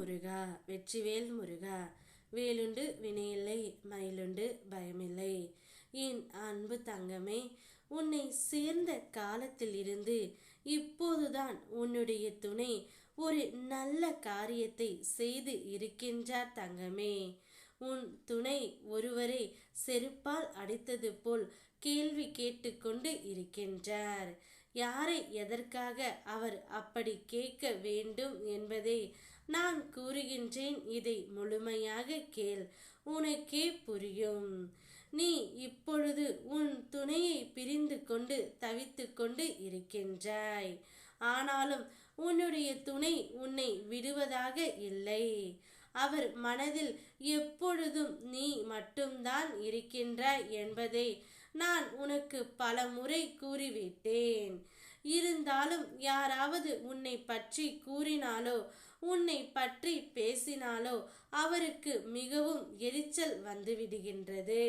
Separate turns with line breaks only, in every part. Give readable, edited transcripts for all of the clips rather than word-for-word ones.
முருகா வெற்றிவேல் முருகா. வேலுண்டு வினையில்லை, மயிலுண்டு பயமில்லை. என் அன்பு தங்கமே, உன்னை சேர்ந்த காலத்தில் இருந்து இப்போதுதான் உன்னுடைய துணை ஒரு நல்ல காரியத்தை செய்து இருக்கின்றார் தங்கமே. உன் துணை ஒருவரை செருப்பால் அடித்தது போல் கேள்வி கேட்டுக்கொண்டு இருக்கின்றார். யாரை எதற்காக அவர் அப்படி கேட்க வேண்டும் என்பதை நான் கூறுகின்றேன். இதை முழுமையாக கேள், உனக்கே புரியும். நீ இப்பொழுது உன் துணையை பிரிந்து கொண்டு தவித்து கொண்டு இருக்கின்றாய். ஆனாலும் உன்னுடைய துணை உன்னை விடுவதாக இல்லை. அவர் மனதில் எப்பொழுதும் நீ மட்டும்தான் இருக்கின்றாய் என்பதை நான் உனக்கு பல முறை கூறிவிட்டேன். இருந்தாலும் யாராவது உன்னை பற்றி கூறினாலோ உன்னை பற்றி பேசினாலோ அவருக்கு மிகவும் எரிச்சல் வந்துவிடுகின்றது.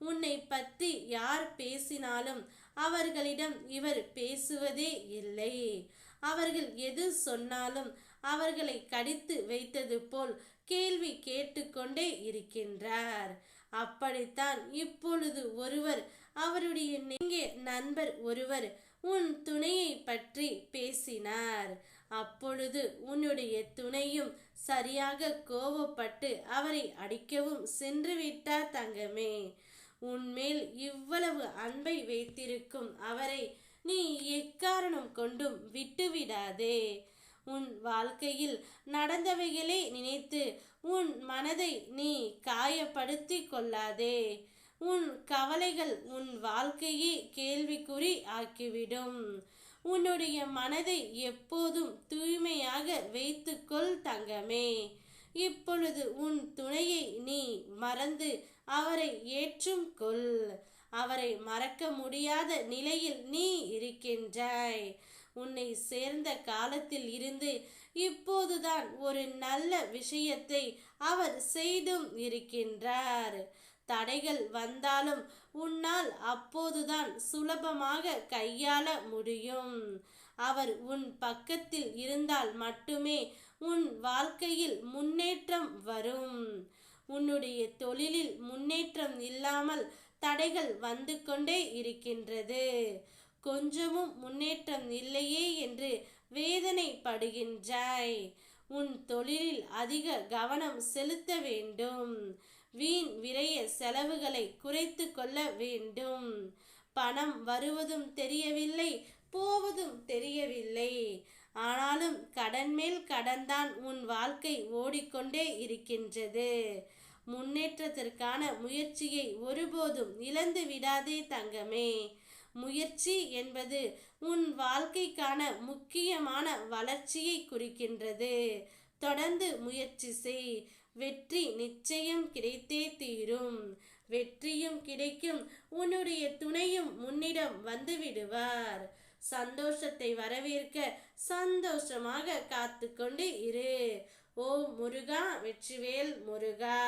உன்னை பற்றி யார் பேசினாலும் அவர்களிடம் இவர் பேசுவதே இல்லை. அவர்கள் எது சொன்னாலும் அவர்களை கடித்து வைத்தது போல் கேள்வி கேட்டுக்கொண்டே இருக்கின்றார். அப்படித்தான் இப்பொழுது ஒருவர், அவருடைய நெருங்கிய நண்பர் ஒருவர் உன் துணையை பற்றி பேசினார். அப்பொழுது உன்னுடைய துணையும் சரியாக கோபப்பட்டு அவரை அடிக்கவும் சென்று விட்டார் தங்கமே. உன்மேல் இவ்வளவு அன்பை வைத்திருக்கும் அவரை நீ எக்காரணம் கொண்டும் விட்டுவிடாதே. உன் வாழ்க்கையில் நடந்தவைகளை நினைத்து உன் மனதை நீ காயப்படுத்தி கொள்ளாதே. உன் கவலைகள் உன் வாழ்க்கையை கேள்விக்குறி ஆக்கிவிடும். உன்னுடைய மனதை எப்போதும் தூய்மையாக வைத்துக்கொள் தங்கமே. இப்பொழுது உன் துணையை நீ மறந்து அவரை ஏற்றும் கொள். அவரை மறக்க முடியாத நிலையில் நீ இருக்கின்றாய். உன்னை சேர்ந்த காலத்தில் இருந்து இப்போதுதான் ஒரு நல்ல விஷயத்தை அவர் செய்தும் இருக்கின்றார். தடைகள் வந்தாலும் உன்னால் அப்போதுதான் சுலபமாக கையாள முடியும். அவர் உன் பக்கத்தில் இருந்தால் மட்டுமே உன் வாழ்க்கையில் முன்னேற்றம் வரும். உன்னுடைய தொழிலில் முன்னேற்றம் இல்லாமல் தடைகள் வந்து கொண்டே இருக்கின்றது. கொஞ்சமும் முன்னேற்றம் இல்லையே என்று வேதனைப்படுகின்றாய். உன் தொழிலில் அதிக கவனம் செலுத்த வேண்டும். வீண் விரைய செலவுகளை குறைத்து கொள்ள வேண்டும். பணம் வருவதும் தெரியவில்லை, போவதும் தெரியவில்லை. ஆனாலும் கடன் மேல் கடன்தான் உன் வாழ்க்கை ஓடிக்கொண்டே இருக்கின்றது. முன்னேற்றத்திற்கான முயற்சியை ஒருபோதும் இழந்து விடாதே தங்கமே. முயற்சி என்பது உன் வாழ்க்கைக்கான முக்கியமான வளர்ச்சியை குறிக்கின்றது. தொடர்ந்து முயற்சி செய். வெற்றி நிச்சயம் கிடைத்தே தீரும். வெற்றியும் கிடைக்கும். உன்னுடைய துணையும் உன்னிடம் வந்து விடுவார். சந்தோஷத்தை வரவேற்க சந்தோஷமாக காத்து கொண்டு இரு. ஓ முருகா வெற்றிவேல் முருகா.